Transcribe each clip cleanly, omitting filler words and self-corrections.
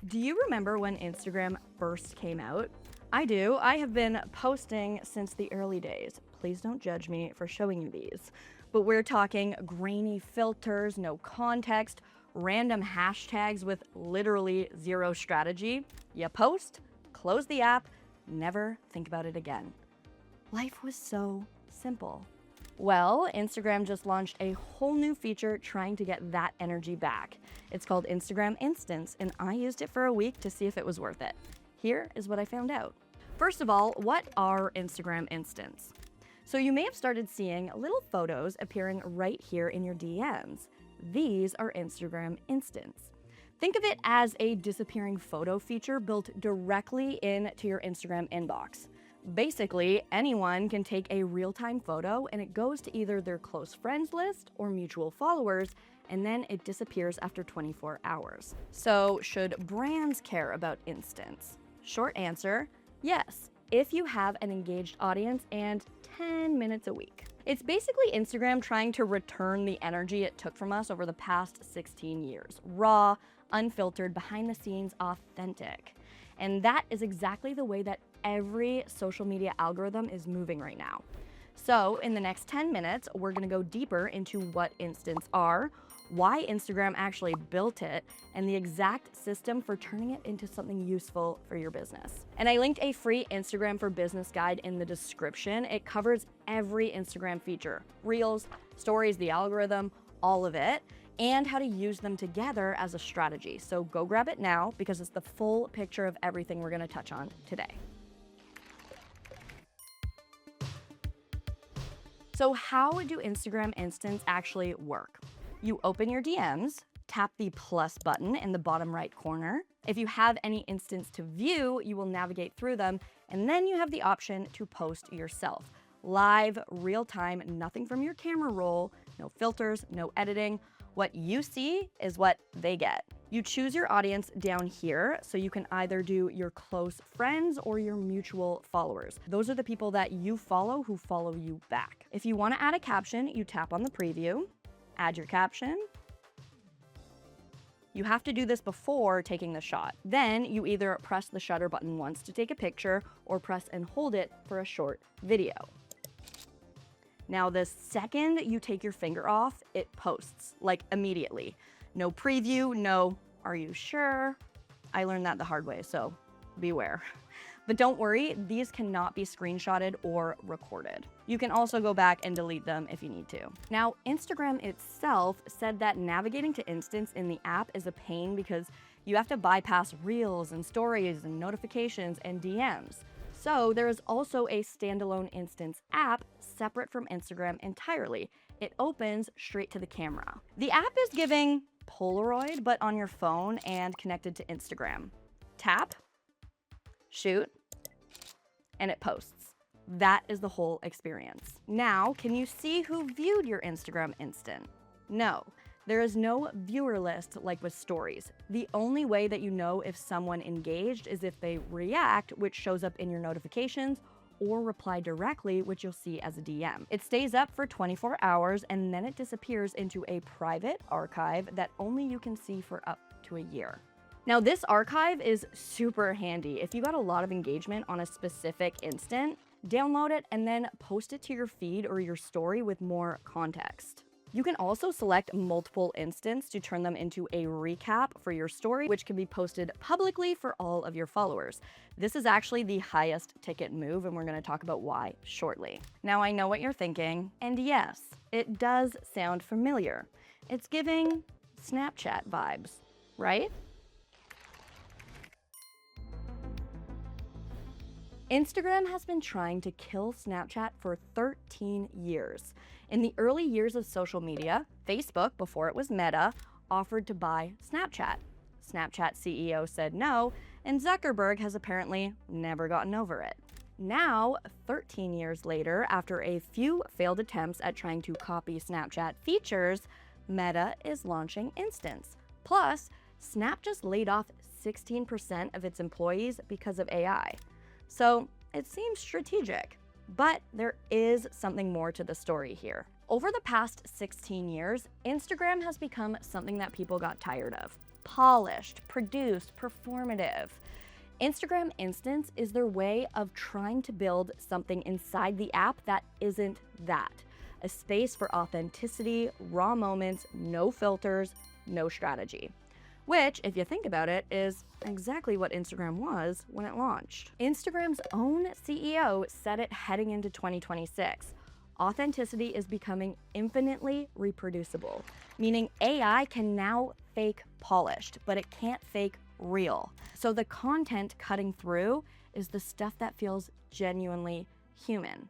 Do you remember when Instagram first came out? I do. I have been posting since the early days. Please don't judge me for showing you these. But we're talking grainy filters, no context, random hashtags with literally zero strategy. You post, close the app, never think about it again. Life was so simple. Well, Instagram just launched a whole new feature trying to get that energy back. It's called Instagram Instants, and I used it for a week to see if it was worth it. Here is what I found out. First of all, what are Instagram Instants? So you may have started seeing little photos appearing right here in your DMs. These are Instagram Instants. Think of it as a disappearing photo feature built directly into your Instagram inbox. Basically, anyone can take a real-time photo and it goes to either their close friends list or mutual followers, and then it disappears after 24 hours. So, should brands care about Instants? Short answer, yes, if you have an engaged audience and 10 minutes a week. It's basically Instagram trying to return the energy it took from us over the past 16 years. Raw, unfiltered, behind the scenes, authentic. And that is exactly the way that every social media algorithm is moving right now. So in the next 10 minutes, we're gonna go deeper into what Instants are, why Instagram actually built it, and the exact system for turning it into something useful for your business. And I linked a free Instagram for Business guide in the description. It covers every Instagram feature, Reels, Stories, the algorithm, all of it, and how to use them together as a strategy. So go grab it now because it's the full picture of everything we're gonna touch on today. So how do Instagram Instants actually work? You open your DMs, tap the plus button in the bottom right corner. If you have any instants to view, you will navigate through them, and then you have the option to post yourself. Live, real time, nothing from your camera roll, no filters, no editing. What you see is what they get. You choose your audience down here, so you can either do your close friends or your mutual followers. Those are the people that you follow who follow you back. If you want to add a caption, you tap on the preview, add your caption. You have to do this before taking the shot. Then you either press the shutter button once to take a picture or press and hold it for a short video. Now, the second you take your finger off, it posts, like immediately. No preview, no, are you sure? I learned that the hard way, so beware. But don't worry, these cannot be screenshotted or recorded. You can also go back and delete them if you need to. Now, Instagram itself said that navigating to Instants in the app is a pain because you have to bypass Reels and Stories and notifications and DMs. So there is also a standalone Instants app separate from Instagram entirely. It opens straight to the camera. The app is giving Polaroid, but on your phone and connected to Instagram. Tap, shoot, and it posts. That is the whole experience. Now, can you see who viewed your Instagram instant? No. There is no viewer list like with Stories. The only way that you know if someone engaged is if they react, which shows up in your notifications, or reply directly, which you'll see as a DM. It stays up for 24 hours and then it disappears into a private archive that only you can see for up to a year. Now, this archive is super handy. If you got a lot of engagement on a specific instant, download it and then post it to your feed or your story with more context. You can also select multiple instants to turn them into a recap for your story, which can be posted publicly for all of your followers. This is actually the highest ticket move, and we're going to talk about why shortly. Now, I know what you're thinking, and yes, it does sound familiar. It's giving Snapchat vibes, right? Instagram has been trying to kill Snapchat for 13 years. In the early years of social media, Facebook, before it was Meta, offered to buy Snapchat. Snapchat CEO said no, and Zuckerberg has apparently never gotten over it. Now, 13 years later, after a few failed attempts at trying to copy Snapchat features, Meta is launching Instants. Plus, Snap just laid off 16% of its employees because of AI. So it seems strategic, but there is something more to the story here. Over the past 16 years, Instagram has become something that people got tired of. polished, produced, performative. Instagram Instants is their way of trying to build something inside the app that isn't that. A space for authenticity, raw moments, no filters, no strategy. Which, if you think about it, is exactly what Instagram was when it launched. Instagram's own CEO said it heading into 2026. Authenticity is becoming infinitely reproducible, meaning AI can now fake polished, but it can't fake real. So the content cutting through is the stuff that feels genuinely human.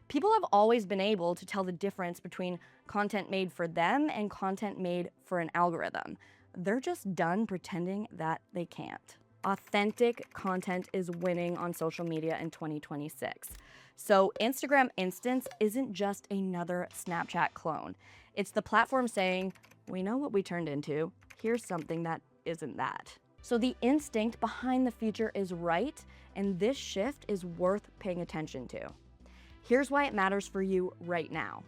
People have always been able to tell the difference between content made for them and content made for an algorithm. They're just done pretending that they can't. Authentic content is winning on social media in 2026. So Instagram Instants isn't just another Snapchat clone. It's the platform saying, we know what we turned into. Here's something that isn't that. So the instinct behind the feature is right, and this shift is worth paying attention to. Here's why it matters for you right now.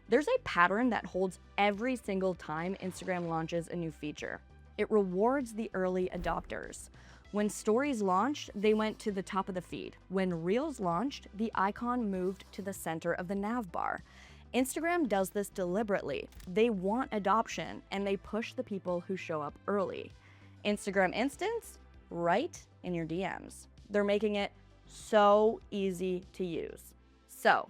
There's a pattern that holds every single time Instagram launches a new feature. It rewards the early adopters. When Stories launched, they went to the top of the feed. When Reels launched, the icon moved to the center of the nav bar. Instagram does this deliberately. They want adoption, and they push the people who show up early. Instagram Instants, right in your DMs. They're making it so easy to use. So,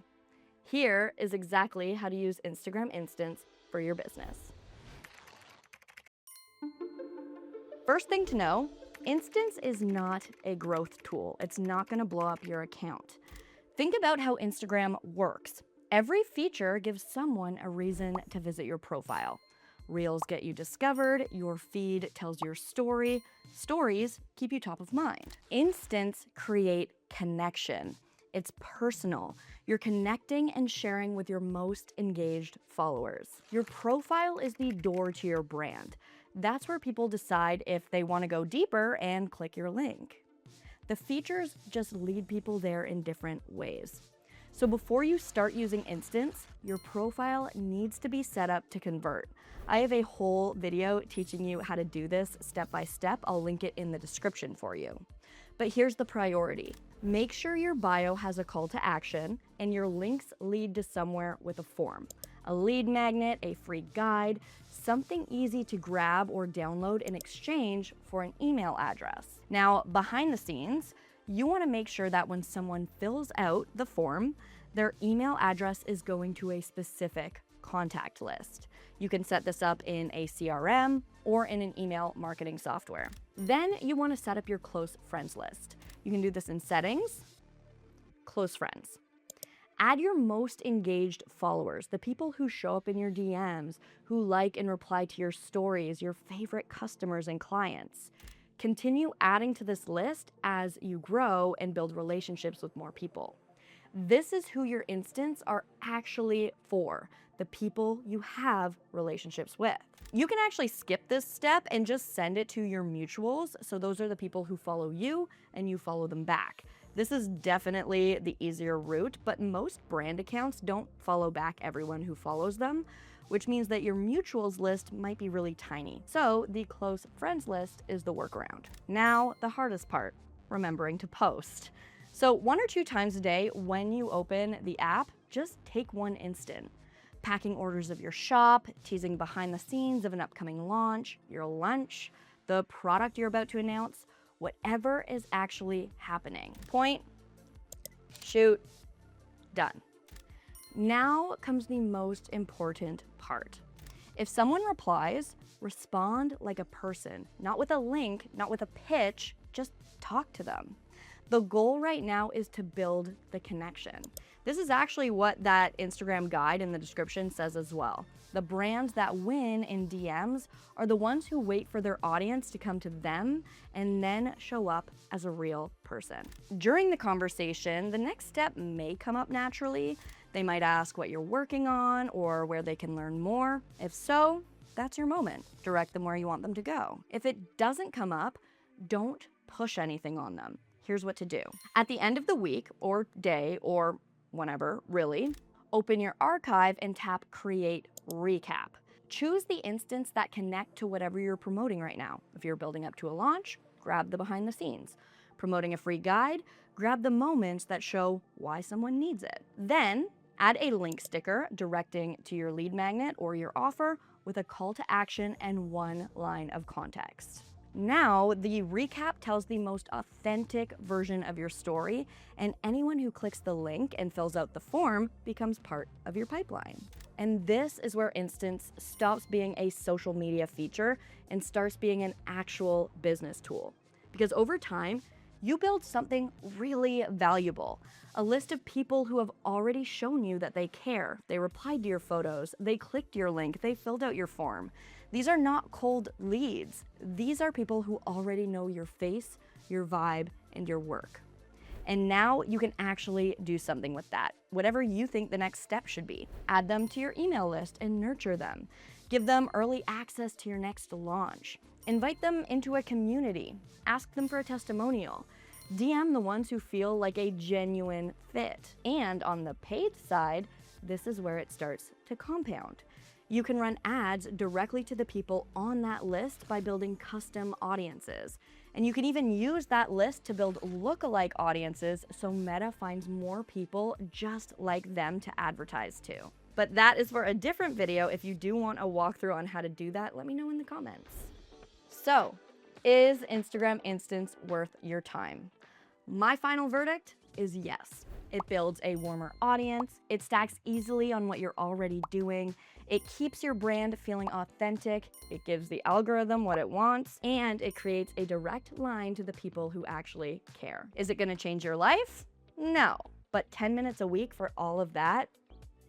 here is exactly how to use Instagram Instants for your business. First thing to know, Instants is not a growth tool. It's not going to blow up your account. Think about how Instagram works. Every feature gives someone a reason to visit your profile. Reels get you discovered, your feed tells your story, stories keep you top of mind. Instants create connection. It's personal. You're connecting and sharing with your most engaged followers. Your profile is the door to your brand. That's where people decide if they want to go deeper and click your link. The features just lead people there in different ways. So before you start using Instants, your profile needs to be set up to convert. I have a whole video teaching you how to do this step by step. I'll link it in the description for you. But here's the priority. Make sure your bio has a call to action and your links lead to somewhere with a form. A lead magnet, a free guide, something easy to grab or download in exchange for an email address. Now, behind the scenes, you want to make sure that when someone fills out the form, their email address is going to a specific contact list. You can set this up in a CRM or in an email marketing software. Then you want to set up your close friends list. You can do this in settings, close friends. Add your most engaged followers, the people who show up in your DMs, who like and reply to your stories, your favorite customers and clients. Continue adding to this list as you grow and build relationships with more people. This is who your Instants are actually for, the people you have relationships with. You can actually skip this step and just send it to your mutuals. So those are the people who follow you and you follow them back. This is definitely the easier route, but most brand accounts don't follow back everyone who follows them, which means that your mutuals list might be really tiny. So the close friends list is the workaround. Now, the hardest part, remembering to post. So 1 or 2 times a day when you open the app, just take one instant. Packing orders of your shop, teasing behind the scenes of an upcoming launch, your lunch, the product you're about to announce, whatever is actually happening. Point, shoot, done. Now comes the most important part. If someone replies, respond like a person, not with a link, not with a pitch, just talk to them. The goal right now is to build the connection. This is actually what that Instagram guide in the description says as well. The brands that win in DMs are the ones who wait for their audience to come to them and then show up as a real person. During the conversation, the next step may come up naturally. They might ask what you're working on or where they can learn more. If so, that's your moment. Direct them where you want them to go. If it doesn't come up, don't push anything on them. Here's what to do. At the end of the week or day or whenever, really, open your archive and tap Create Recap. Choose the instance that connect to whatever you're promoting right now. If you're building up to a launch, grab the behind the scenes. Promoting a free guide, grab the moments that show why someone needs it. Then add a link sticker directing to your lead magnet or your offer with a call to action and one line of context. Now, the recap tells the most authentic version of your story, and anyone who clicks the link and fills out the form becomes part of your pipeline. And this is where Instance stops being a social media feature and starts being an actual business tool. Because over time, you build something really valuable. A list of people who have already shown you that they care. They replied to your photos, they clicked your link, they filled out your form. These are not cold leads. These are people who already know your face, your vibe, and your work. And now you can actually do something with that. Whatever you think the next step should be. Add them to your email list and nurture them. Give them early access to your next launch. Invite them into a community. Ask them for a testimonial. DM the ones who feel like a genuine fit. And on the paid side, this is where it starts to compound. You can run ads directly to the people on that list by building custom audiences. And you can even use that list to build lookalike audiences so Meta finds more people just like them to advertise to. But that is for a different video. If you do want a walkthrough on how to do that, let me know in the comments. So, is Instagram Instance worth your time? My final verdict is yes. It builds a warmer audience, it stacks easily on what you're already doing, it keeps your brand feeling authentic, it gives the algorithm what it wants, and it creates a direct line to the people who actually care. Is it gonna change your life? No, but 10 minutes a week for all of that,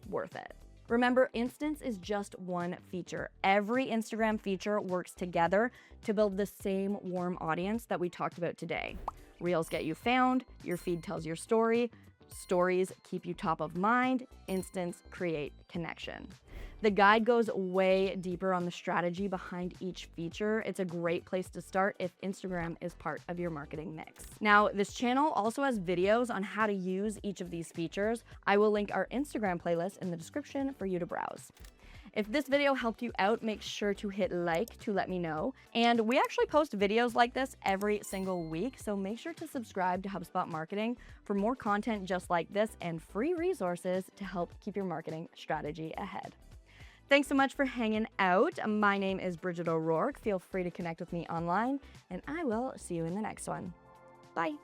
worth it. Remember, Instance is just one feature. Every Instagram feature works together to build the same warm audience that we talked about today. Reels get you found, your feed tells your story, stories keep you top of mind, Instance create connection. The guide goes way deeper on the strategy behind each feature. It's a great place to start if Instagram is part of your marketing mix. Now, this channel also has videos on how to use each of these features. I will link our Instagram playlist in the description for you to browse. If this video helped you out, make sure to hit like to let me know. And we actually post videos like this every single week, so make sure to subscribe to HubSpot Marketing for more content just like this and free resources to help keep your marketing strategy ahead. Thanks so much for hanging out. My name is Bridget O'Rourke. Feel free to connect with me online, and I will see you in the next one. Bye.